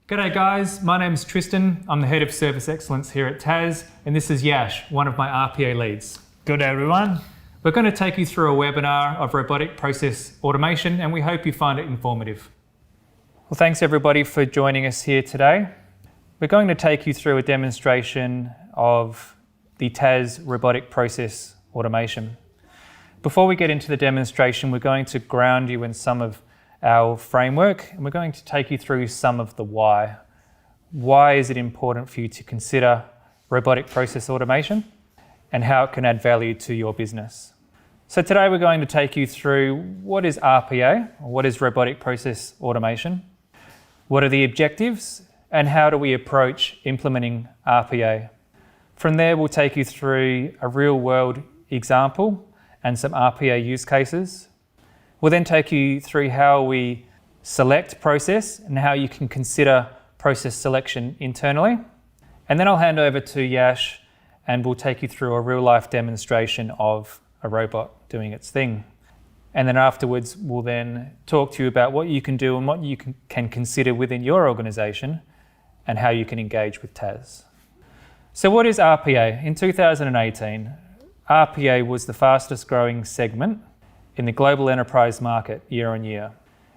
G'day guys, my name's Tristan. I'm the Head of Service Excellence here at TAS, and this is Yash, one of my RPA leads. Good day, everyone. We're going to take you through a webinar of robotic process automation, and we hope you find it informative. Well, thanks everybody for joining us here today. We're going to take you through a demonstration of the TAS robotic process automation. Before we get into the demonstration, we're going to ground you in some of our framework, and we're going to take you through some of the why. Why is it important for you to consider robotic process automation and how it can add value to your business? So today we're going to take you through what is RPA, or what is robotic process automation, what are the objectives, and how do we approach implementing RPA. From there, we'll take you through a real-world example and some RPA use cases. We'll then take you through how we select process and how you can consider process selection internally. And then I'll hand over to Yash and we'll take you through a real-life demonstration of a robot doing its thing. And then afterwards, we'll then talk to you about what you can do and what you can consider within your organization and how you can engage with TAS. So what is RPA? In 2018, RPA was the fastest growing segment in the global enterprise market year on year.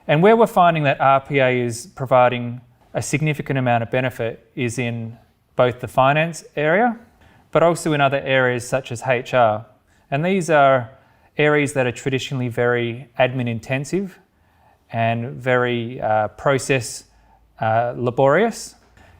And where we're finding that RPA is providing a significant amount of benefit is in both the finance area, but also in other areas such as HR. And these are areas that are traditionally very admin intensive and very process laborious.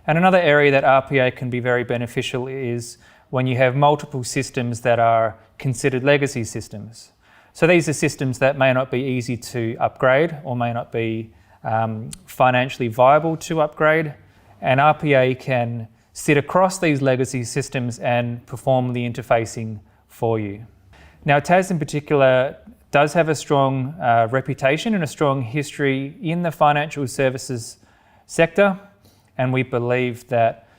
And another area that RPA can be very beneficial is when you have multiple systems that are considered legacy systems. So these are systems that may not be easy to upgrade or may not be financially viable to upgrade. And RPA can sit across these legacy systems and perform the interfacing for you. Now, TAS in particular does have a strong reputation and a strong history in the financial services sector. And we believe that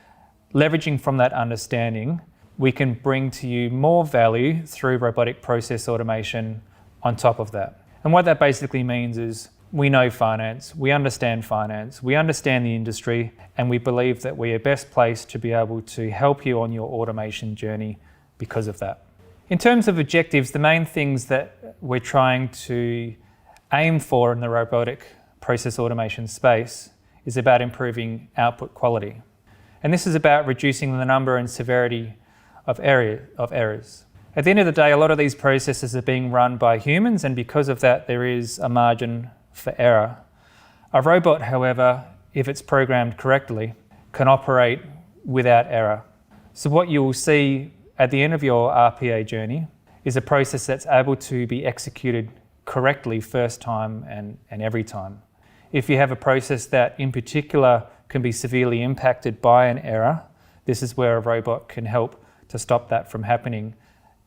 leveraging from that understanding, we can bring to you more value through robotic process automation on top of that. And what that basically means is we know finance, we understand the industry, and we believe that we are best placed to be able to help you on your automation journey because of that. In terms of objectives, the main things that we're trying to aim for in the robotic process automation space is about improving output quality. And this is about reducing the number and severity of errors. At the end of the day, a lot of these processes are being run by humans, and because of that, there is a margin for error. A robot, however, if it's programmed correctly, can operate without error. So what you will see at the end of your RPA journey is a process that's able to be executed correctly first time and every time. If you have a process that in particular can be severely impacted by an error, this is where a robot can help to stop that from happening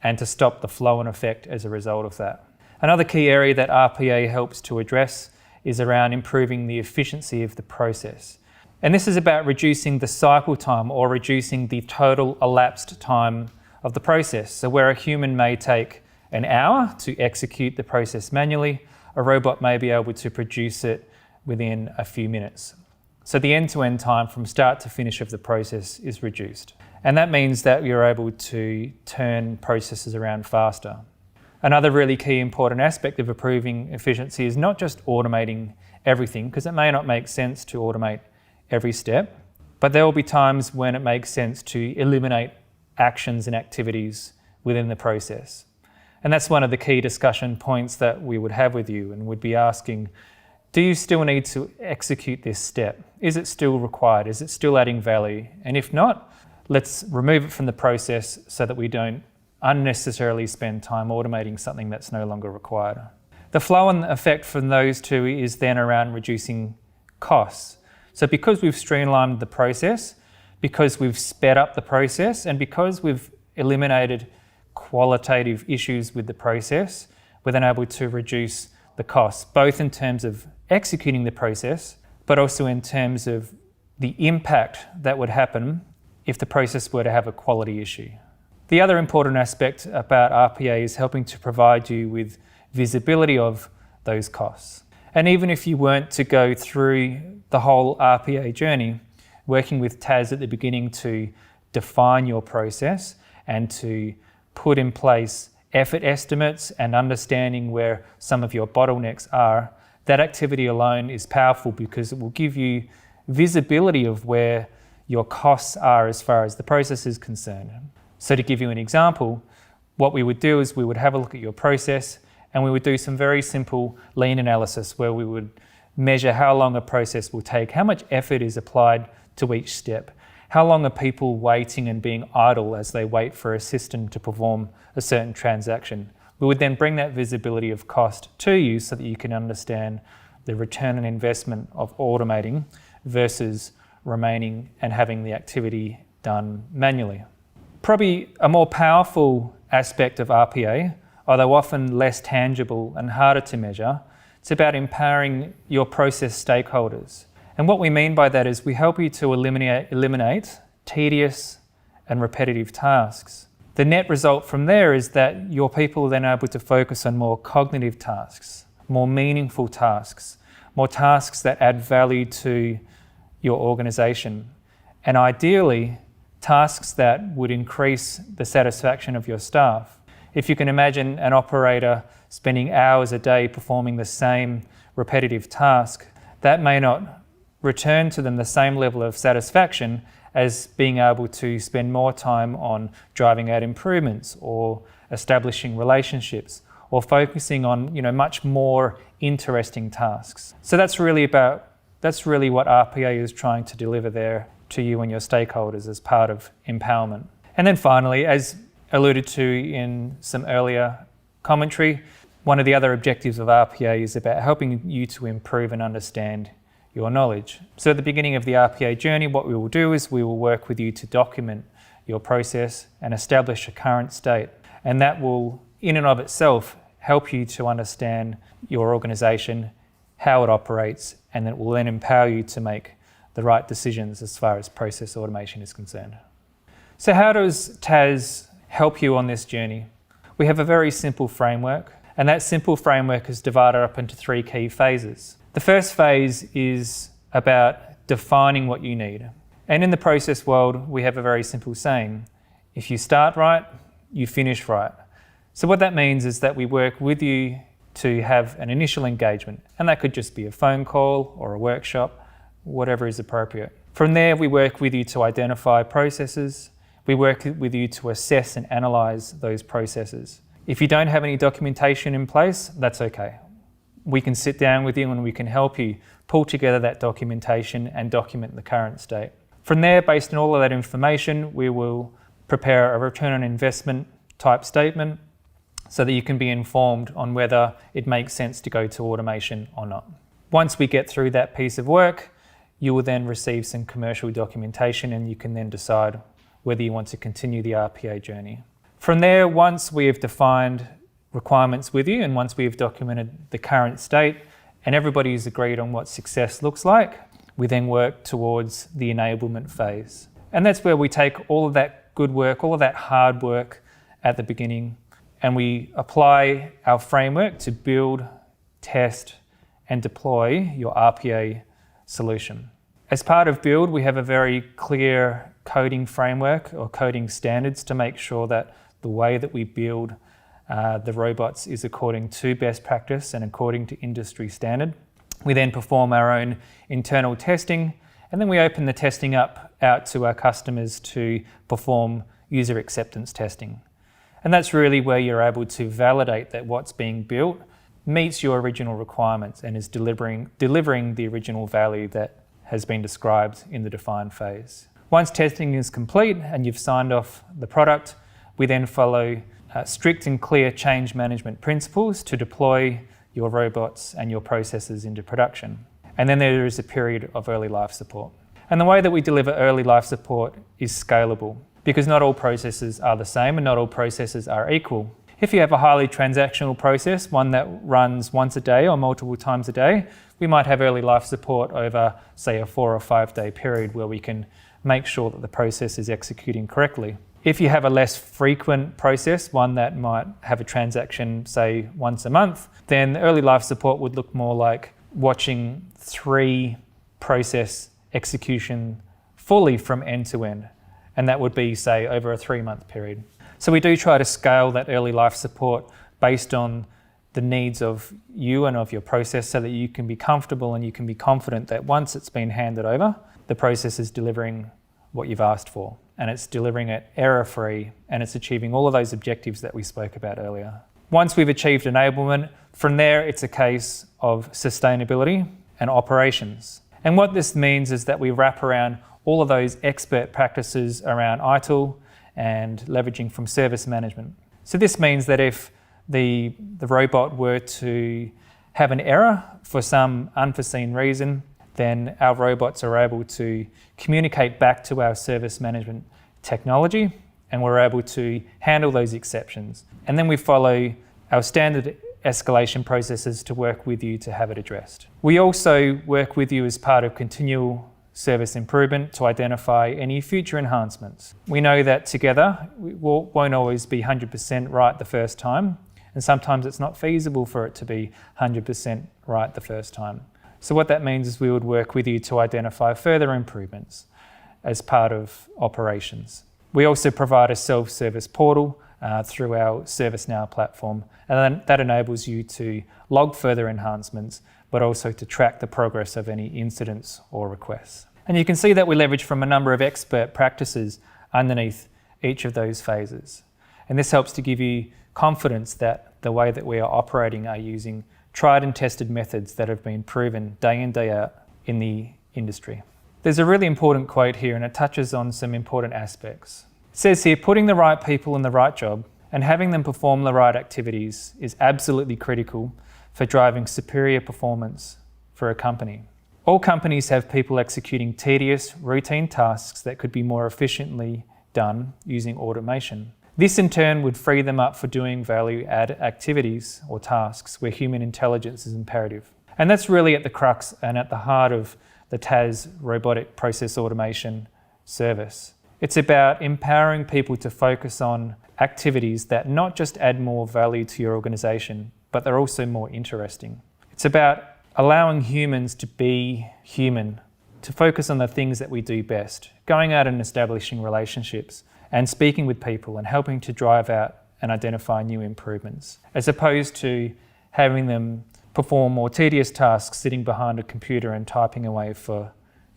and to stop the flow-on effect as a result of that. Another key area that RPA helps to address is around improving the efficiency of the process. And this is about reducing the cycle time or reducing the total elapsed time of the process. So where a human may take an hour to execute the process manually, a robot may be able to produce it within a few minutes. So the end-to-end time from start to finish of the process is reduced. And that means that you're able to turn processes around faster. Another really key important aspect of improving efficiency is not just automating everything, because it may not make sense to automate every step, but there will be times when it makes sense to eliminate actions and activities within the process. And that's one of the key discussion points that we would have with you and would be asking, do you still need to execute this step? Is it still required? Is it still adding value? And if not, let's remove it from the process so that we don't unnecessarily spend time automating something that's no longer required. The flow-on effect from those two is then around reducing costs. So because we've streamlined the process, because we've sped up the process, and because we've eliminated qualitative issues with the process, we're then able to reduce the costs, both in terms of executing the process, but also in terms of the impact that would happen if the process were to have a quality issue. The other important aspect about RPA is helping to provide you with visibility of those costs. And even if you weren't to go through the whole RPA journey, working with TAS at the beginning to define your process and to put in place effort estimates and understanding where some of your bottlenecks are, that activity alone is powerful because it will give you visibility of where your costs are as far as the process is concerned. So to give you an example, what we would do is we would have a look at your process and we would do some very simple lean analysis where we would measure how long a process will take, how much effort is applied to each step, how long are people waiting and being idle as they wait for a system to perform a certain transaction. We would then bring that visibility of cost to you so that you can understand the return on investment of automating versus remaining and having the activity done manually. Probably a more powerful aspect of RPA, although often less tangible and harder to measure, it's about empowering your process stakeholders. And what we mean by that is we help you to eliminate tedious and repetitive tasks. The net result from there is that your people are then able to focus on more cognitive tasks, more meaningful tasks, more tasks that add value to your organisation, and ideally tasks that would increase the satisfaction of your staff. If you can imagine an operator spending hours a day performing the same repetitive task, that may not return to them the same level of satisfaction as being able to spend more time on driving out improvements or establishing relationships or focusing on much more interesting tasks. So that's really what RPA is trying to deliver there to you and your stakeholders as part of empowerment. And then finally, as alluded to in some earlier commentary, one of the other objectives of RPA is about helping you to improve and understand your knowledge. So at the beginning of the RPA journey, what we will do is we will work with you to document your process and establish a current state. And that will, in and of itself, help you to understand your organisation, how it operates, and it will then empower you to make the right decisions as far as process automation is concerned. So how does TAS help you on this journey? We have a very simple framework, and that simple framework is divided up into 3 key phases. The first phase is about defining what you need. And in the process world, we have a very simple saying: if you start right, you finish right. So what that means is that we work with you to have an initial engagement, and that could just be a phone call or a workshop, whatever is appropriate. From there, we work with you to identify processes. We work with you to assess and analyse those processes. If you don't have any documentation in place, that's okay. We can sit down with you and we can help you pull together that documentation and document the current state. From there, based on all of that information, we will prepare a return on investment type statement so that you can be informed on whether it makes sense to go to automation or not. Once we get through that piece of work, you will then receive some commercial documentation and you can then decide whether you want to continue the RPA journey. From there, once we have defined requirements with you and once we have documented the current state and everybody is agreed on what success looks like, we then work towards the enablement phase. And that's where we take all of that good work, all of that hard work at the beginning, and we apply our framework to build, test, and deploy your RPA solution. As part of build, we have a very clear coding framework or coding standards to make sure that the way that we build the robots is according to best practice and according to industry standard. We then perform our own internal testing, and then we open the testing up out to our customers to perform user acceptance testing. And that's really where you're able to validate that what's being built meets your original requirements and is delivering the original value that has been described in the define phase. Once testing is complete and you've signed off the product, we then follow strict and clear change management principles to deploy your robots and your processes into production. And then there is a period of early life support. And the way that we deliver early life support is scalable because not all processes are the same and not all processes are equal. If you have a highly transactional process, one that runs once a day or multiple times a day, we might have early life support over, say, a 4 or 5 day period where we can make sure that the process is executing correctly. If you have a less frequent process, one that might have a transaction, say, once a month, then early life support would look more like watching 3 process execution fully from end to end. And that would be, say, over a 3-month period. So we do try to scale that early life support based on the needs of you and of your process so that you can be comfortable and you can be confident that once it's been handed over, the process is delivering what you've asked for, and it's delivering it error-free, and it's achieving all of those objectives that we spoke about earlier. Once we've achieved enablement, from there it's a case of sustainability and operations. And what this means is that we wrap around all of those expert practices around ITIL and leveraging from service management. So this means that if the robot were to have an error for some unforeseen reason, then our robots are able to communicate back to our service management technology, and we're able to handle those exceptions. And then we follow our standard escalation processes to work with you to have it addressed. We also work with you as part of continual service improvement to identify any future enhancements. We know that together we won't always be 100% right the first time, and sometimes it's not feasible for it to be 100% right the first time. So what that means is we would work with you to identify further improvements as part of operations. We also provide a self-service portal through our ServiceNow platform, and then that enables you to log further enhancements, but also to track the progress of any incidents or requests. And you can see that we leverage from a number of expert practices underneath each of those phases. And this helps to give you confidence that the way that we are operating are using tried and tested methods that have been proven day in, day out in the industry. There's a really important quote here, and it touches on some important aspects. It says here, putting the right people in the right job and having them perform the right activities is absolutely critical for driving superior performance for a company. All companies have people executing tedious, routine tasks that could be more efficiently done using automation. This in turn would free them up for doing value-add activities or tasks where human intelligence is imperative. And that's really at the crux and at the heart of the TAS Robotic Process Automation service. It's about empowering people to focus on activities that not just add more value to your organisation, but they're also more interesting. It's about allowing humans to be human, to focus on the things that we do best, going out and establishing relationships, and speaking with people and helping to drive out and identify new improvements, as opposed to having them perform more tedious tasks sitting behind a computer and typing away for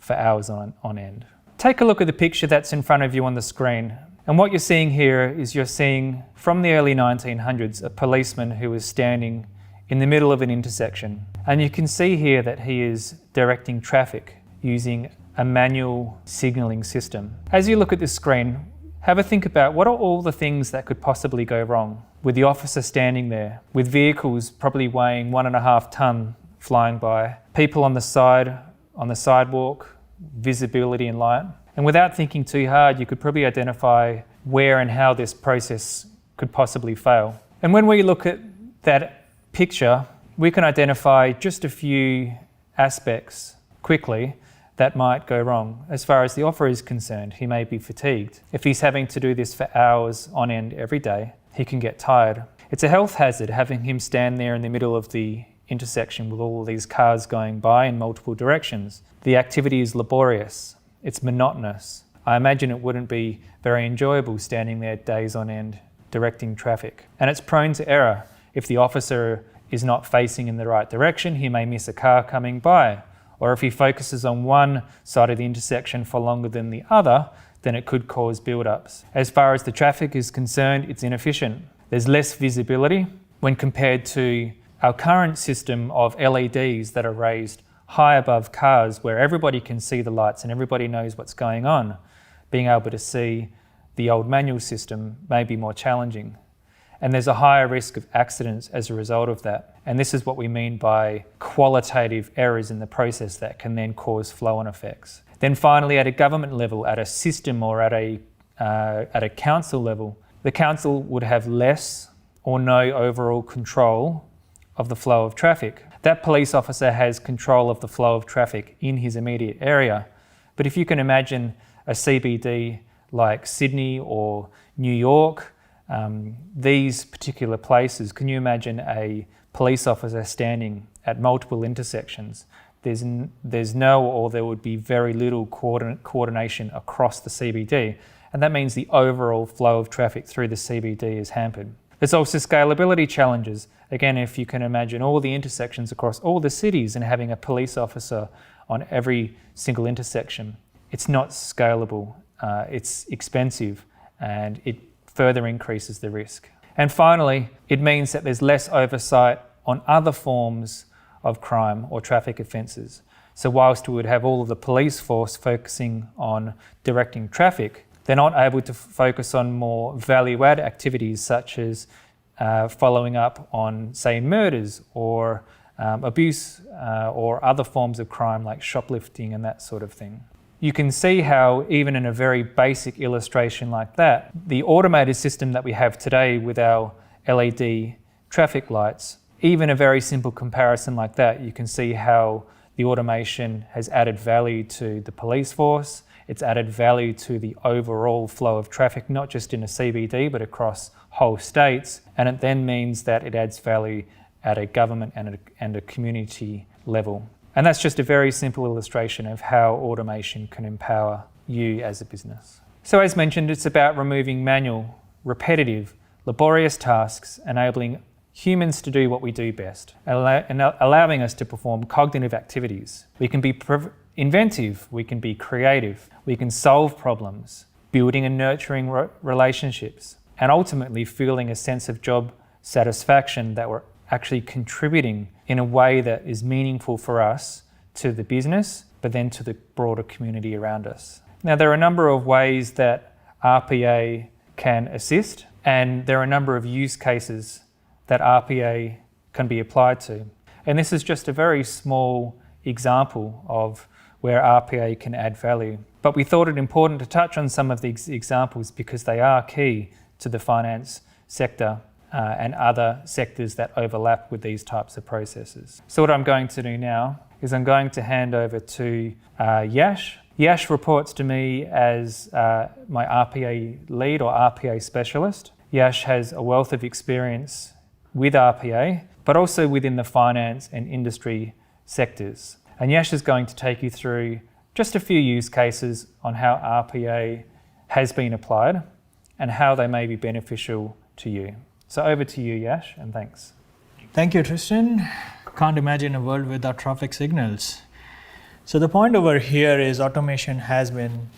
hours on end. Take a look at the picture that's in front of you on the screen. And what you're seeing here is you're seeing, from the early 1900s, a policeman who is standing in the middle of an intersection. And you can see here that he is directing traffic using a manual signalling system. As you look at this screen, have a think about what are all the things that could possibly go wrong with the officer standing there, with vehicles probably weighing 1.5 tonne flying by, people on the sidewalk, visibility and light. And without thinking too hard, you could probably identify where and how this process could possibly fail. And when we look at that picture, we can identify just a few aspects quickly that might go wrong. As far as the offer is concerned, he may be fatigued. If he's having to do this for hours on end every day, he can get tired. It's a health hazard having him stand there in the middle of the intersection with all of these cars going by in multiple directions. The activity is laborious, it's monotonous. I imagine it wouldn't be very enjoyable standing there days on end directing traffic. And it's prone to error. If the officer is not facing in the right direction, he may miss a car coming by. Or if he focuses on one side of the intersection for longer than the other, then it could cause build-ups. As far as the traffic is concerned, it's inefficient. There's less visibility when compared to our current system of LEDs that are raised high above cars where everybody can see the lights and everybody knows what's going on. Being able to see the old manual system may be more challenging. And there's a higher risk of accidents as a result of that. And this is what we mean by qualitative errors in the process that can then cause flow-on effects. Then finally, at a government level, at a system or at a council level, the council would have less or no overall control of the flow of traffic. That police officer has control of the flow of traffic in his immediate area. But if you can imagine a CBD like Sydney or New York, these particular places, can you imagine a police officer standing at multiple intersections, there's no, or there would be very little coordination across the CBD, and that means the overall flow of traffic through the CBD is hampered. There's also scalability challenges. Again, if you can imagine all the intersections across all the cities and having a police officer on every single intersection, it's not scalable, it's expensive, and it further increases the risk. And finally, it means that there's less oversight on other forms of crime or traffic offences. So whilst we would have all of the police force focusing on directing traffic, they're not able to focus on more value-add activities such as following up on, say, murders or abuse or other forms of crime like shoplifting and that sort of thing. You can see how even in a very basic illustration like that, the automated system that we have today with our LED traffic lights, even a very simple comparison like that, you can see how the automation has added value to the police force. It's added value to the overall flow of traffic, not just in a CBD, but across whole states. And it then means that it adds value at a government and a community level. And that's just a very simple illustration of how automation can empower you as a business. So as mentioned, it's about removing manual, repetitive, laborious tasks, enabling humans to do what we do best, and allowing us to perform cognitive activities. We can be inventive, we can be creative, we can solve problems, building and nurturing relationships, and ultimately feeling a sense of job satisfaction that we're actually contributing in a way that is meaningful for us to the business, but then to the broader community around us. Now, there are a number of ways that RPA can assist, and there are a number of use cases that RPA can be applied to. And this is just a very small example of where RPA can add value. But we thought it important to touch on some of these examples because they are key to the finance sector and other sectors that overlap with these types of processes. So what I'm going to do now is I'm going to hand over to Yash. Yash reports to me as my RPA lead or RPA specialist. Yash has a wealth of experience with RPA, but also within the finance and industry sectors. And Yash is going to take you through just a few use cases on how RPA has been applied and how they may be beneficial to you. So over to you, Yash, and thanks. Thank you, Tristan. Can't imagine a world without traffic signals. So the point over here is automation has been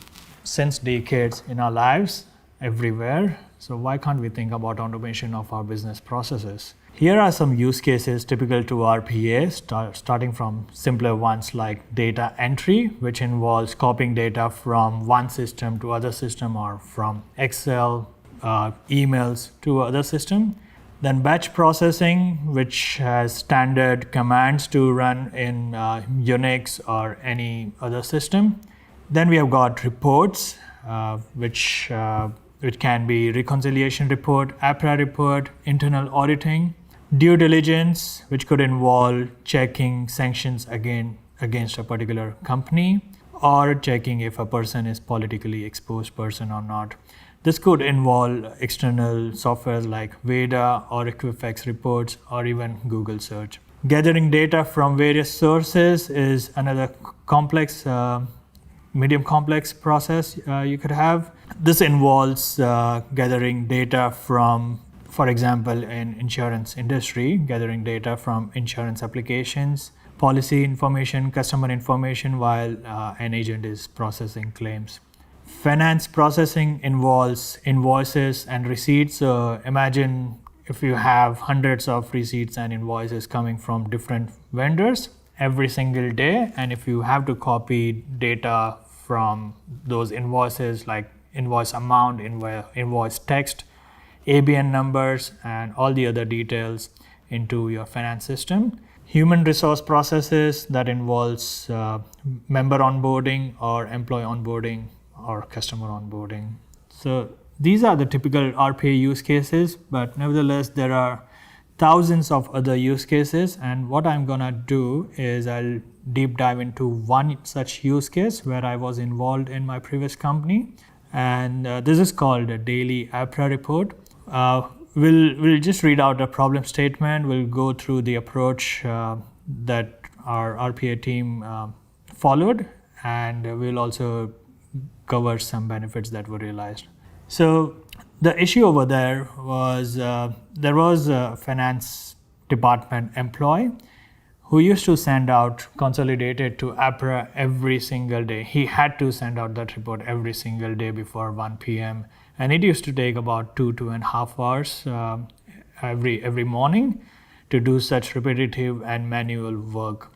since decades in our lives, everywhere. So why can't we think about automation of our business processes? Here are some use cases typical to RPA, starting from simpler ones like data entry, which involves copying data from one system to other system or from Excel, emails to other system. Then batch processing, which has standard commands to run in Unix or any other system. Then we have got reports, which can be reconciliation report, APRA report, internal auditing, due diligence, which could involve checking sanctions against a particular company or checking if a person is politically exposed person or not. This could involve external software like Veda or Equifax reports or even Google search. Gathering data from various sources is another complex, medium complex process you could have. This involves gathering data from, for example, in insurance industry, gathering data from insurance applications, policy information, customer information while an agent is processing claims. Finance processing involves invoices and receipts. So imagine if you have hundreds of receipts and invoices coming from different vendors every single day, and if you have to copy data from those invoices like invoice amount, invoice text, ABN numbers, and all the other details into your finance system. Human resource processes that involves member onboarding or employee onboarding or customer onboarding. So these are the typical RPA use cases, but nevertheless, there are thousands of other use cases. And what I'm gonna do is I'll deep dive into one such use case where I was involved in my previous company. And this is called a daily APRA report, we'll just read out a problem statement. We'll go through the approach that our RPA team followed, and we'll also cover some benefits that were realized. So the issue over there was there was a finance department employee who used to send out consolidated to APRA every single day. He had to send out that report every single day before 1 p.m. And it used to take about 2.5 hours every morning to do such repetitive and manual work.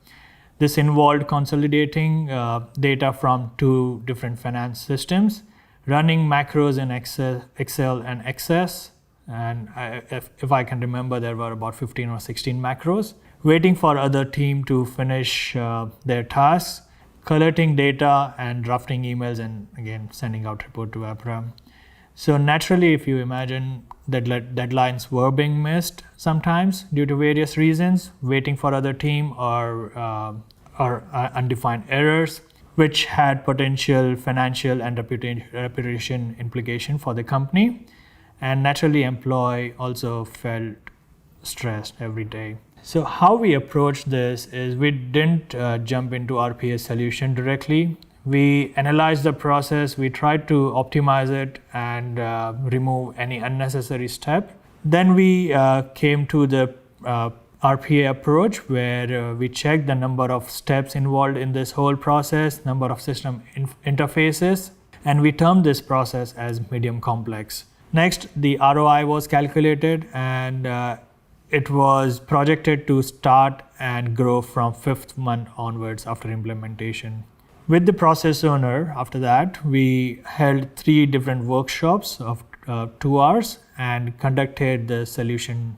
This involved consolidating data from 2 different finance systems, running macros in Excel and Access, and if I can remember, there were about 15 or 16 macros, waiting for other team to finish their tasks, collecting data and drafting emails, and again sending out report to APRA. So naturally, if you imagine that deadlines were being missed sometimes due to various reasons, waiting for other team or undefined errors, which had potential financial and reputation implication for the company. And naturally, employee also felt stressed every day. So how we approached this is we didn't jump into RPA solution directly. We analyzed the process, we tried to optimize it and remove any unnecessary step. Then we came to the RPA approach, where we checked the number of steps involved in this whole process, number of system interfaces, and we termed this process as medium complex. Next, the ROI was calculated, and it was projected to start and grow from 5th month onwards after implementation. With the process owner, after that, we held 3 different workshops of 2 hours and conducted the solution.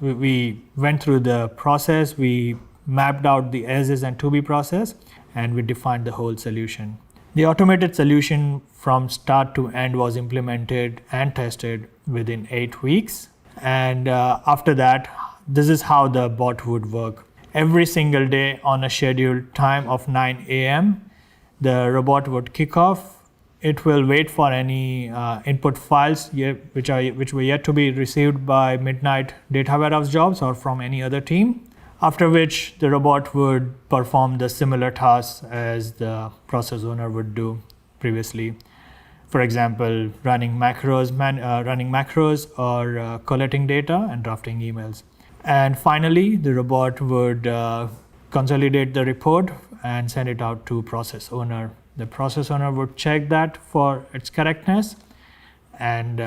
We went through the process, we mapped out the as-is and to-be process, and we defined the whole solution. The automated solution from start to end was implemented and tested within 8 weeks. And after that, this is how the bot would work. Every single day on a scheduled time of 9 a.m., the robot would kick off. It will wait for any input files which were yet to be received by midnight data warehouse jobs or from any other team, after which the robot would perform the similar tasks as the process owner would do previously. For example, running macros or collecting data and drafting emails. And finally, the robot would consolidate the report and send it out to process owner. The process owner would check that for its correctness and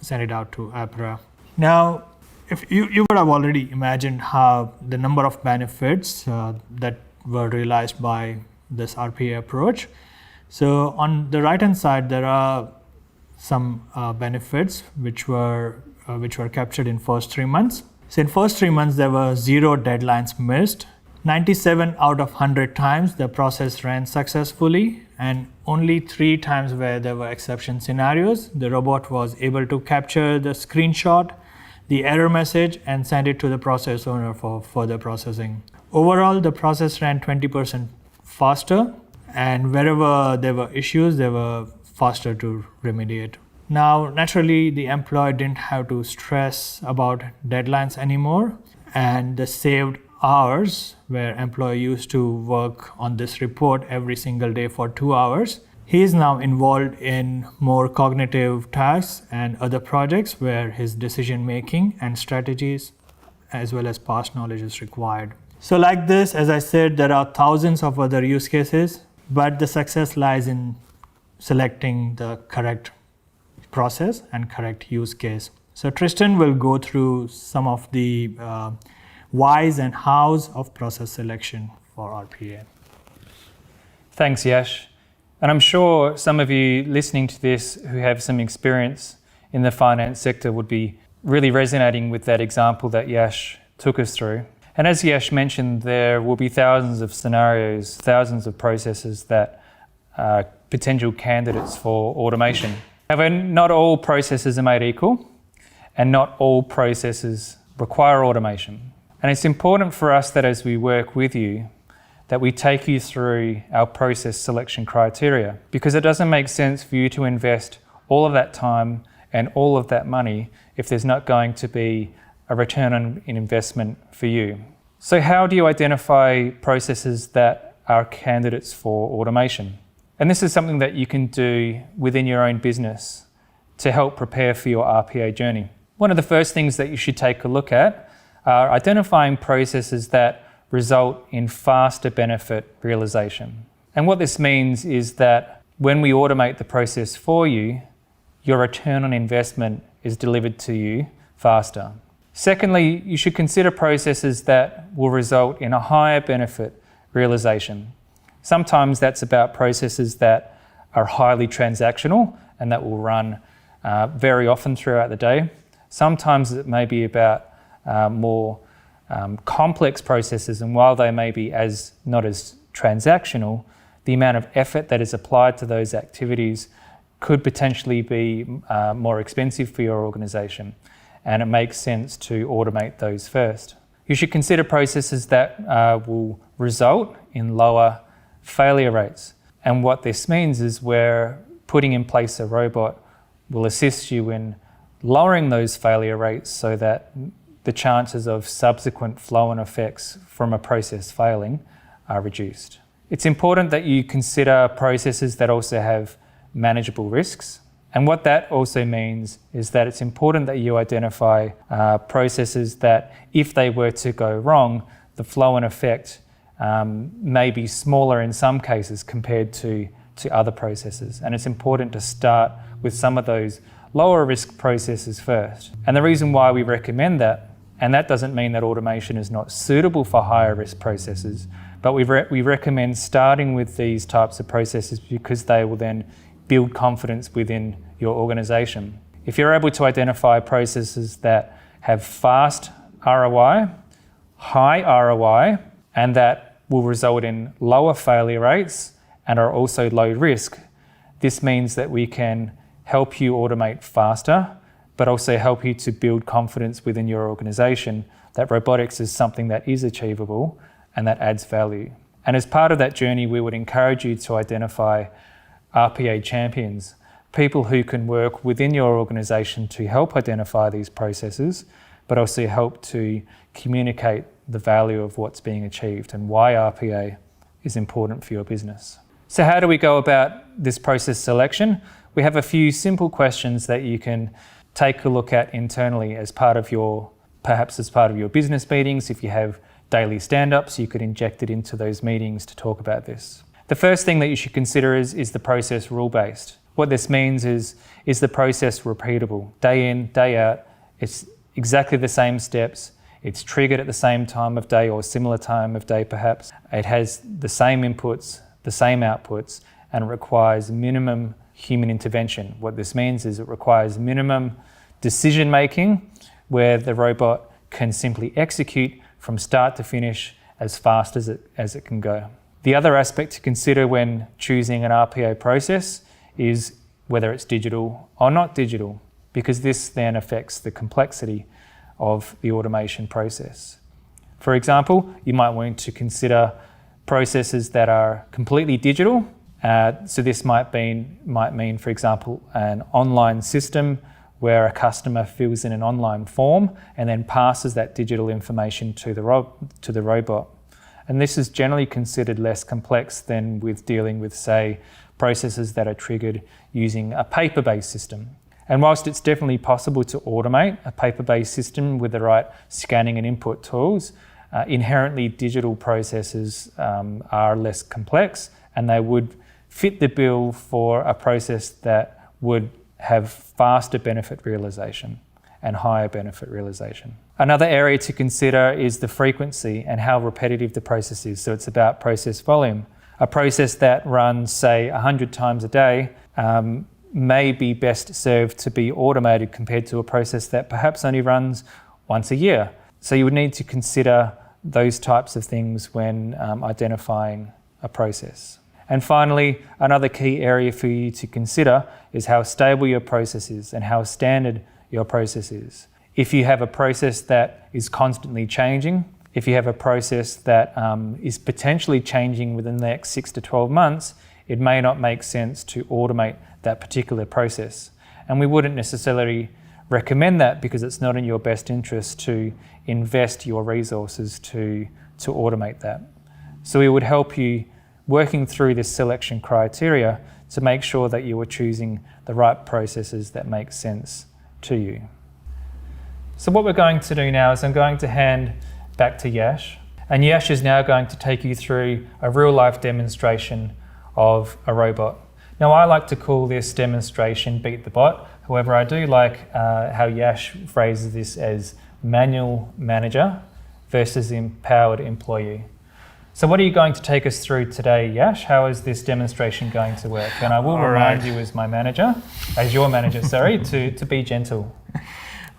send it out to APRA. Now, if you would have already imagined how the number of benefits that were realized by this RPA approach. So on the right hand side, there are some benefits which were captured in first 3 months. So in first 3 months, there were 0 deadlines missed. 97 out of 100 times the process ran successfully, and only 3 times where there were exception scenarios, the robot was able to capture the screenshot, the error message, and send it to the process owner for further processing. Overall, the process ran 20% faster, and wherever there were issues, they were faster to remediate. Now, naturally, the employee didn't have to stress about deadlines anymore, and the saved hours where employee used to work on this report every single day for 2 hours. He is now involved in more cognitive tasks and other projects where his decision making and strategies as well as past knowledge is required. So like this, as I said, there are thousands of other use cases, but the success lies in selecting the correct process and correct use case. So Tristan will go through some of the whys and hows of process selection for RPA. Thanks, Yash. And I'm sure some of you listening to this who have some experience in the finance sector would be really resonating with that example that Yash took us through. And as Yash mentioned, there will be thousands of scenarios, thousands of processes that are potential candidates for automation. However, not all processes are made equal, and not all processes require automation. And it's important for us that as we work with you, that we take you through our process selection criteria, because it doesn't make sense for you to invest all of that time, and all of that money if there's not going to be a return on investment for you. So how do you identify processes that are candidates for automation? And this is something that you can do within your own business to help prepare for your RPA journey. One of the first things that you should take a look at are identifying processes that result in faster benefit realization. And what this means is that when we automate the process for you, your return on investment is delivered to you faster. Secondly, you should consider processes that will result in a higher benefit realization. Sometimes that's about processes that are highly transactional and that will run very often throughout the day. Sometimes it may be about more complex processes, and while they may be not as transactional, the amount of effort that is applied to those activities could potentially be more expensive for your organisation, and it makes sense to automate those first. You should consider processes that will result in lower failure rates, and what this means is we're putting in place a robot will assist you in lowering those failure rates so that the chances of subsequent flow-on effects from a process failing are reduced. It's important that you consider processes that also have manageable risks. And what that also means is that it's important that you identify processes that, if they were to go wrong, the flow-on effect may be smaller in some cases compared to other processes. And it's important to start with some of those lower risk processes first. And the reason why we recommend that, and that doesn't mean that automation is not suitable for higher risk processes, but we recommend starting with these types of processes because they will then build confidence within your organisation. If you're able to identify processes that have fast ROI, high ROI, and that will result in lower failure rates and are also low risk, this means that we can help you automate faster, but also help you to build confidence within your organisation that robotics is something that is achievable and that adds value. And as part of that journey, we would encourage you to identify RPA champions, people who can work within your organisation to help identify these processes, but also help to communicate the value of what's being achieved and why RPA is important for your business. So how do we go about this process selection? We have a few simple questions that you can take a look at internally perhaps as part of your business meetings. If you have daily stand-ups, you could inject it into those meetings to talk about this. The first thing that you should consider is the process rule-based. What this means is the process repeatable? Day in, day out, it's exactly the same steps, it's triggered at the same time of day or similar time of day perhaps. It has the same inputs, the same outputs, and it requires minimum human intervention. What this means is it requires minimum decision making where the robot can simply execute from start to finish as fast as it can go. The other aspect to consider when choosing an RPA process is whether it's digital or not digital, because this then affects the complexity of the automation process. For example, you might want to consider processes that are completely digital. So this might mean, for example, an online system where a customer fills in an online form and then passes that digital information to the robot. And this is generally considered less complex than with dealing with, say, processes that are triggered using a paper-based system. And whilst it's definitely possible to automate a paper-based system with the right scanning and input tools, inherently digital processes are less complex, and they would fit the bill for a process that would have faster benefit realization and higher benefit realization. Another area to consider is the frequency and how repetitive the process is. So it's about process volume. A process that runs, say, 100 times a day may be best served to be automated compared to a process that perhaps only runs once a year. So you would need to consider those types of things when identifying a process. And finally, another key area for you to consider is how stable your process is and how standard your process is. If you have a process that is constantly changing, if you have a process that is potentially changing within the next 6 to 12 months, it may not make sense to automate that particular process. And we wouldn't necessarily recommend that because it's not in your best interest to invest your resources to automate that. So we would help you working through this selection criteria to make sure that you are choosing the right processes that make sense to you. So what we're going to do now is I'm going to hand back to Yash, and Yash is now going to take you through a real-life demonstration of a robot. Now I like to call this demonstration Beat the Bot. However, I do like how Yash phrases this as manual manager versus empowered employee. So what are you going to take us through today, Yash? How is this demonstration going to work? And I will remind you as your manager, sorry, to be gentle.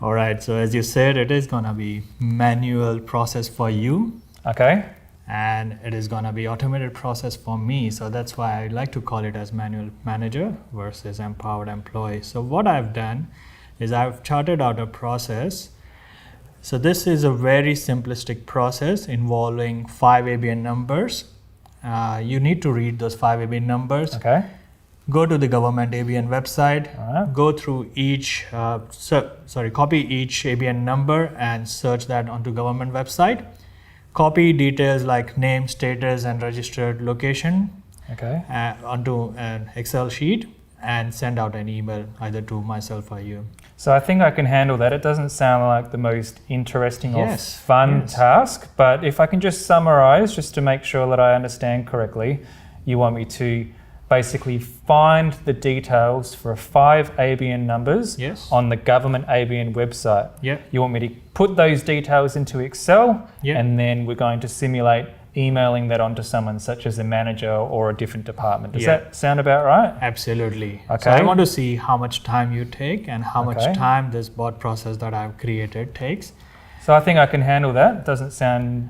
All right, so as you said, it is gonna be manual process for you. Okay. And it is gonna be automated process for me. So that's why I like to call it as manual manager versus empowered employee. So what I've done is I've charted out a process. So this is a very simplistic process involving 5 ABN numbers. You need to read those 5 ABN numbers. Okay. Go to the government ABN website, Alright. go through each, copy each ABN number and search that onto government website. Copy details like name, status, and registered location Okay. onto an Excel sheet and send out an email either to myself or you. So I think I can handle that. It doesn't sound like the most interesting or Yes, fun yes. task, but if I can just summarize, just to make sure that I understand correctly, you want me to basically find the details for 5 ABN numbers Yes. on the government ABN website. Yeah. You want me to put those details into Excel, Yeah. and then we're going to simulate emailing that onto someone such as a manager or a different department. Does Yeah. that sound about right? Absolutely. Okay. So I want to see how much time you take and how Okay. much time this bot process that I've created takes. So I think I can handle that. It doesn't sound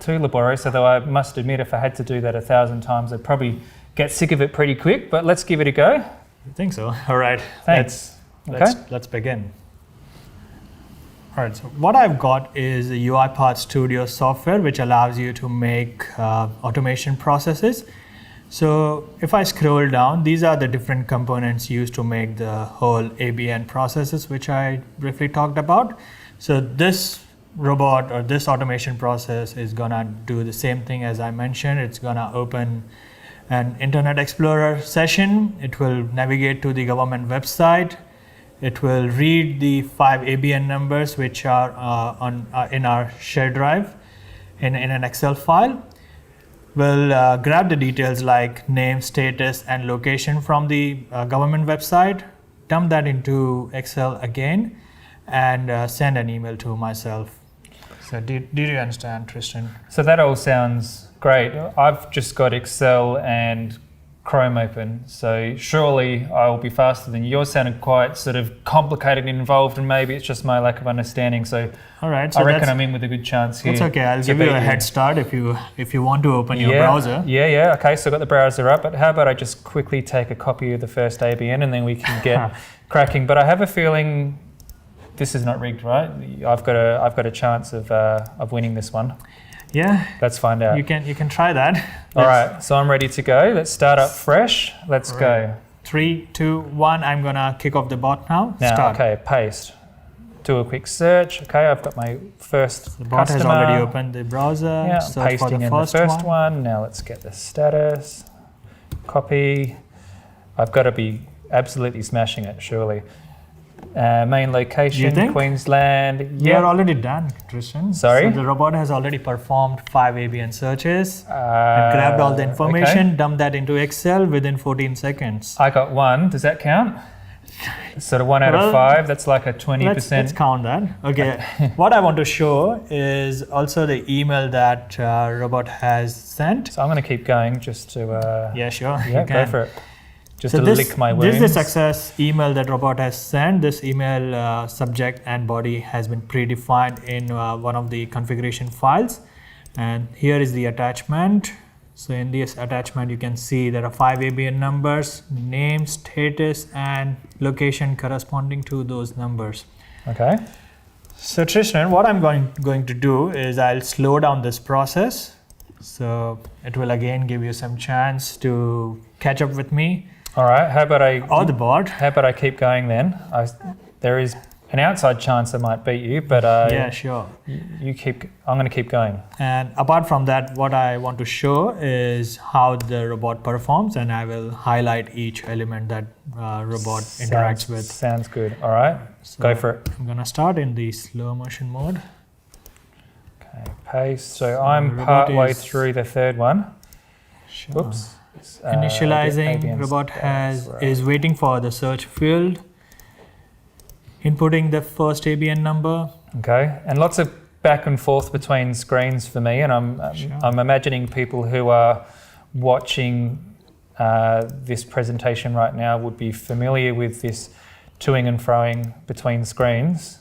too laborious, although I must admit if I had to do that 1,000 times, I'd probably get sick of it pretty quick, but let's give it a go. I think so. All right. Thanks. Let's begin. All right, so what I've got is the UiPath Studio software, which allows you to make automation processes. So if I scroll down, these are the different components used to make the whole ABN processes, which I briefly talked about. So this robot or this automation process is gonna do the same thing as I mentioned. It's gonna open an Internet Explorer session. It will navigate to the government website. It will read the 5 ABN numbers which are in our shared drive in an Excel file. We'll grab the details like name, status, and location from the government website, dump that into Excel again, and send an email to myself. So did you understand, Tristan? So that all sounds great. I've just got Excel and Chrome open, so surely I will be faster than you. Yours sounded quite sort of complicated and involved, and maybe it's just my lack of understanding. So, all right, so I reckon I'm in with a good chance here. It's okay. I'll give you a head start if you want to open your browser. Yeah. Okay, so I've got the browser up, but how about I just quickly take a copy of the first ABN and then we can get cracking. But I have a feeling this is not rigged, right? I've got a chance of winning this one. Yeah. Let's find out. You can try that. All right, so I'm ready to go. Let's start up fresh. Let's go. 3, 2, 1. I'm gonna kick off the bot now. Now, Start. okay, paste. Do a quick search. Okay, I've got my first The bot customer. has already opened the browser. Yeah, I'm Search for pasting the in first the first one. Now let's get the status. Copy. I've got to be absolutely smashing it, surely. Main location, think? Queensland. You're already done, Tristan. Sorry? So the robot has already performed 5 ABN searches and grabbed all the information, okay. dumped that into Excel within 14 seconds. I got 1. Does that count? Sort of 1 out of 5. That's like a 20%. Let's count that. Okay. What I want to show is also the email that robot has sent. So I'm going to keep going just to. Yeah, sure. Yeah, you can. go for it. Just So to lick my wounds. this is the success email that robot has sent. This email subject and body has been predefined in one of the configuration files. And here is the attachment. So in this attachment, you can see there are 5 ABN numbers, name, status, and location corresponding to those numbers. Okay. So Tristan, what I'm going to do is I'll slow down this process. So it will again give you some chance to catch up with me. All right. How about or the board. I keep going then? There is an outside chance I might beat you, but Yeah, sure. you keep. I'm going to keep going. And apart from that, what I want to show is how the robot performs, and I will highlight each element that robot interacts with. Sounds good. All right, So go for it. I'm gonna start in the slow motion mode. Okay, paste. So I'm part way through the third one. Sure. Whoops. Initializing, ABN robot stats, is waiting for the search field, inputting the first ABN number. Okay, and lots of back and forth between screens for me, and I'm imagining people who are watching this presentation right now would be familiar with this toing and froing between screens.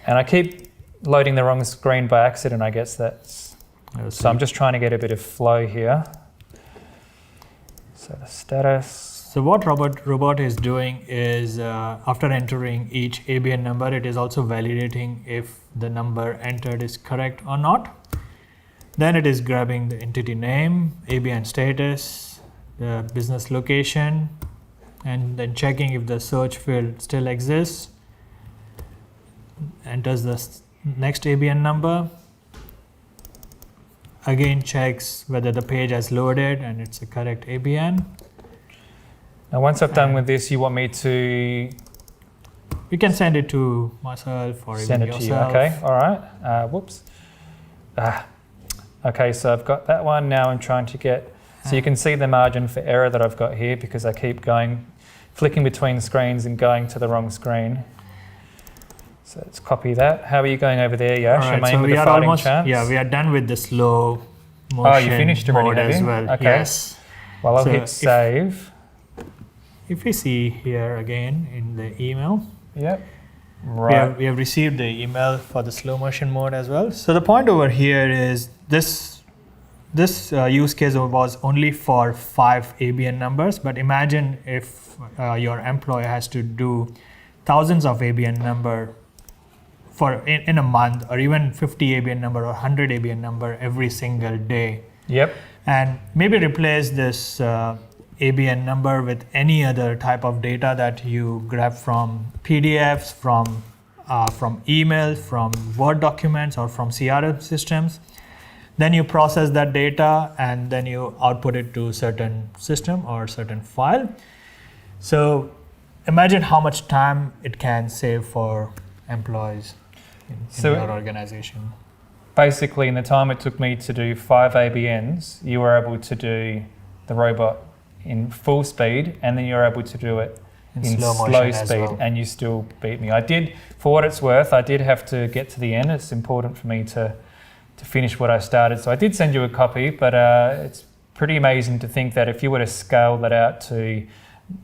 And I keep loading the wrong screen by accident, I guess that's... So I'm just trying to get a bit of flow here. So the status. So what robot is doing is after entering each ABN number, it is also validating if the number entered is correct or not. Then it is grabbing the entity name, ABN status, the business location, and then checking if the search field still exists. Enters the next ABN number. Again checks whether the page has loaded and it's a correct ABN. Now once I've done with this, you want me to... You can send it to myself or send even it yourself. to you. Okay, all right. Whoops. Okay, so I've got that one. Now I'm trying to get... So you can see the margin for error that I've got here because I keep going, flicking between screens and going to the wrong screen. So let's copy that. How are you going over there, Yash? All right, So we are almost, chance? yeah, we are done with the slow motion. Oh, you finished already, mode have as you? well. Okay. Yes. Well, I'll So hit save. If we see here again in the email, Yep. Right. we have received the email for the slow motion mode as well. So the point over here is this use case was only for 5 ABN numbers, but imagine if your employee has to do thousands of ABN number in a month, or even 50 ABN number or 100 ABN number every single day. Yep. And maybe replace this ABN number with any other type of data that you grab from PDFs, from emails, from Word documents, or from CRM systems. Then you process that data and then you output it to certain system or certain file. So imagine how much time it can save for employees in your organization. Basically, in the time it took me to do 5 ABNs, you were able to do the robot in full speed, and then you're able to do it in slow speed, and you still beat me. I did, for what it's worth, I did have to get to the end. It's important for me to finish what I started. So I did send you a copy, but it's pretty amazing to think that if you were to scale that out to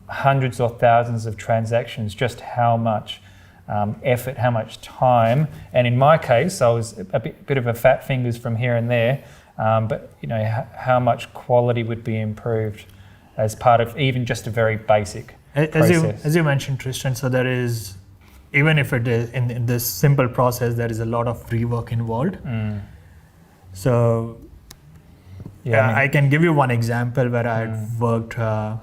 hundreds or thousands of transactions, just how much effort, how much time, and in my case, I was a bit of a fat fingers from here and there, but you know how much quality would be improved as part of even just a very basic process. As you mentioned, Tristan, so there is, even if it is in this simple process, there is a lot of rework involved. So yeah, I can give you one example where I worked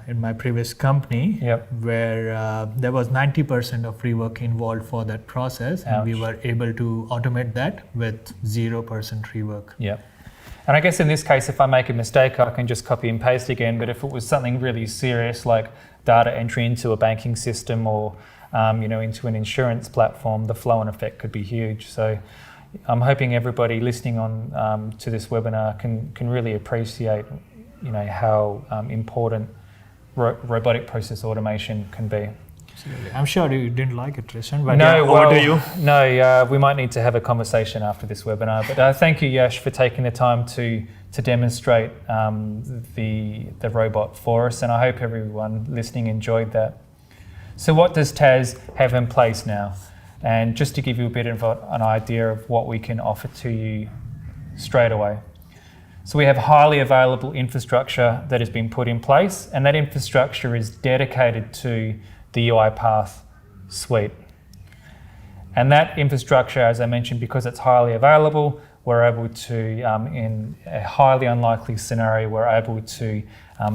in my previous company, where there was 90% of rework involved for that process, and we were able to automate that with 0% rework. Yep. And I guess in this case, if I make a mistake, I can just copy and paste again. But if it was something really serious, like data entry into a banking system or into an insurance platform, the flow and effect could be huge. So I'm hoping everybody listening on to this webinar can really appreciate, how important robotic process automation can be. Absolutely. I'm sure you didn't like it, Tristan, but do you? No, we might need to have a conversation after this webinar. But thank you, Yash, for taking the time to demonstrate the robot for us, and I hope everyone listening enjoyed that. So what does TAS have in place now? And just to give you a bit of an idea of what we can offer to you straight away. So we have highly available infrastructure that has been put in place, and that infrastructure is dedicated to the UiPath suite. And that infrastructure, as I mentioned, because it's highly available, we're able to, in a highly unlikely scenario, we're able to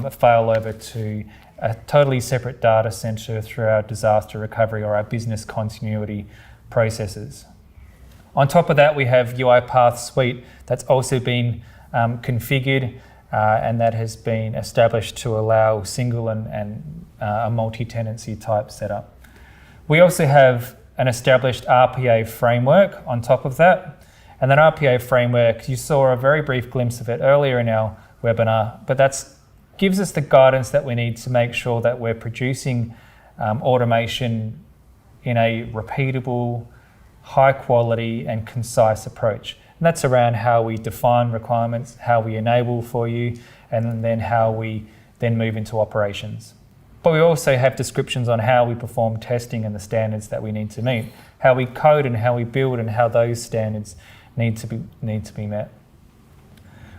fail over to a totally separate data center through our disaster recovery or our business continuity processes. On top of that, we have UiPath Suite that's also been configured and that has been established to allow single and a multi-tenancy type setup. We also have an established RPA framework on top of that. And that RPA framework, you saw a very brief glimpse of it earlier in our webinar, but that gives us the guidance that we need to make sure that we're producing automation in a repeatable, high quality and concise approach. And that's around how we define requirements, how we enable for you, and then how we then move into operations. But we also have descriptions on how we perform testing and the standards that we need to meet, how we code and how we build and how those standards need to be met.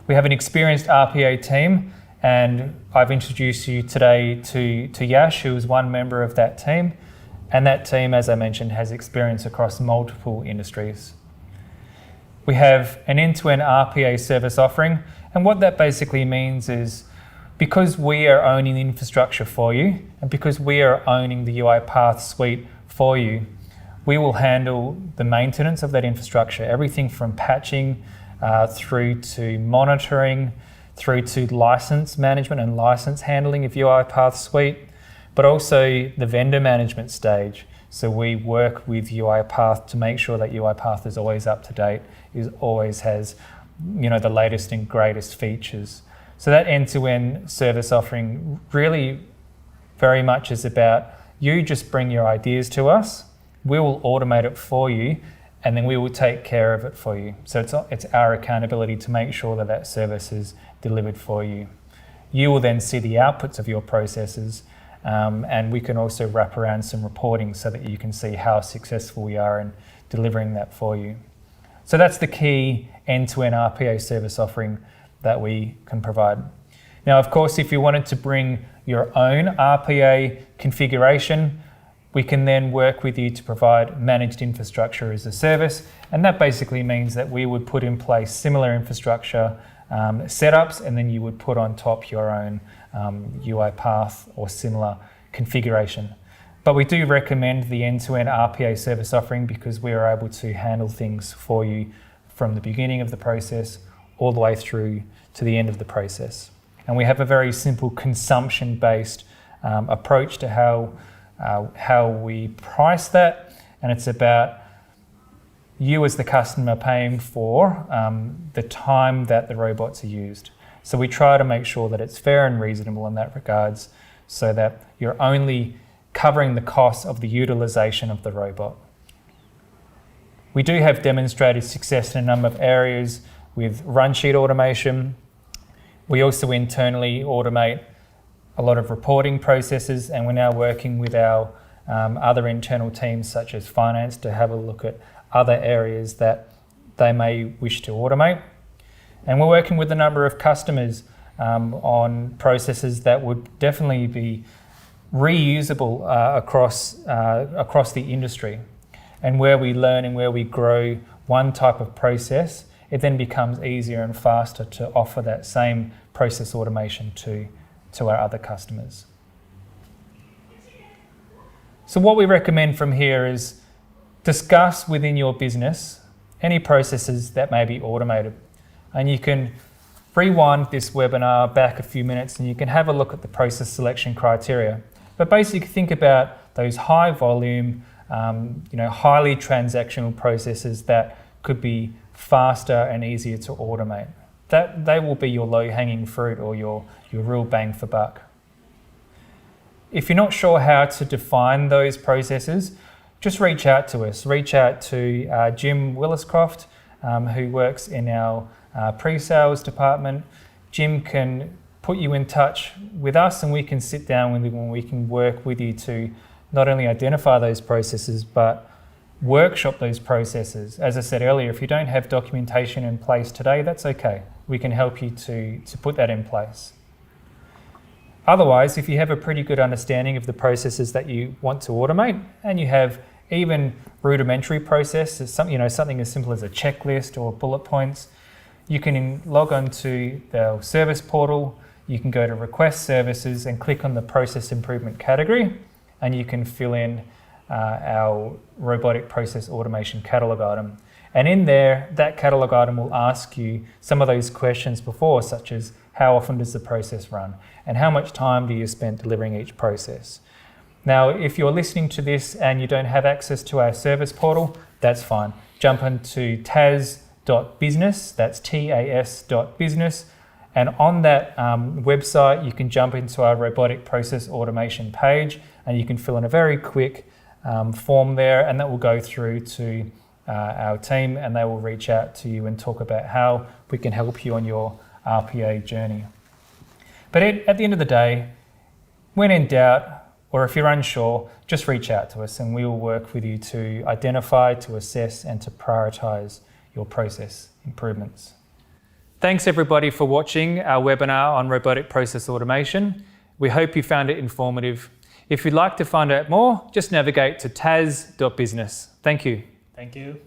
We have an experienced RPA team, and I've introduced you today to Yash, who is one member of that team. And that team, as I mentioned, has experience across multiple industries. We have an end-to-end RPA service offering, and what that basically means is because we are owning the infrastructure for you, and because we are owning the UiPath Suite for you, we will handle the maintenance of that infrastructure, everything from patching through to monitoring, through to license management and license handling of UiPath Suite, but also the vendor management stage. So we work with UiPath to make sure that UiPath is always up to date, always has the latest and greatest features. So that end-to-end service offering really very much is about you just bring your ideas to us, we will automate it for you, and then we will take care of it for you. So it's our accountability to make sure that that service is delivered for you. You will then see the outputs of your processes, and we can also wrap around some reporting so that you can see how successful we are in delivering that for you. So that's the key end-to-end RPA service offering that we can provide. Now, of course, if you wanted to bring your own RPA configuration, we can then work with you to provide managed infrastructure as a service. And that basically means that we would put in place similar infrastructure setups, and then you would put on top your own UiPath or similar configuration. But we do recommend the end-to-end RPA service offering because we are able to handle things for you from the beginning of the process all the way through to the end of the process. And we have a very simple consumption-based approach to how we price that, and it's about you as the customer paying for the time that the robots are used. So we try to make sure that it's fair and reasonable in that regards, so that you're only covering the cost of the utilization of the robot. We do have demonstrated success in a number of areas with run sheet automation. We also internally automate a lot of reporting processes, and we're now working with our other internal teams such as finance to have a look at other areas that they may wish to automate. And we're working with a number of customers on processes that would definitely be reusable across the industry. And where we learn and where we grow one type of process, it then becomes easier and faster to offer that same process automation to our other customers. So what we recommend from here is discuss within your business any processes that may be automated. And you can rewind this webinar back a few minutes and you can have a look at the process selection criteria. But basically think about those high volume, highly transactional processes that could be faster and easier to automate. That they will be your low-hanging fruit or your real bang for buck. If you're not sure how to define those processes, just reach out to us. Reach out to Jim Williscroft, who works in our pre-sales department. Jim can put you in touch with us and we can sit down with you and we can work with you to not only identify those processes, but workshop those processes. As I said earlier, if you don't have documentation in place today, that's okay. We can help you to put that in place. Otherwise, if you have a pretty good understanding of the processes that you want to automate and you have even rudimentary process, something as simple as a checklist or bullet points, you can log on to the service portal. You can go to request services and click on the process improvement category, and you can fill in our robotic process automation catalog item. And in there, that catalog item will ask you some of those questions before, such as how often does the process run and how much time do you spend delivering each process. Now, if you're listening to this and you don't have access to our service portal, that's fine. Jump into tas.business, that's TAS.business, and on that website, you can jump into our robotic process automation page, and you can fill in a very quick form there, and that will go through to our team, and they will reach out to you and talk about how we can help you on your RPA journey. But at the end of the day, when in doubt, or if you're unsure, just reach out to us and we will work with you to identify, to assess, and to prioritise your process improvements. Thanks everybody for watching our webinar on robotic process automation. We hope you found it informative. If you'd like to find out more, just navigate to tas.business. Thank you. Thank you.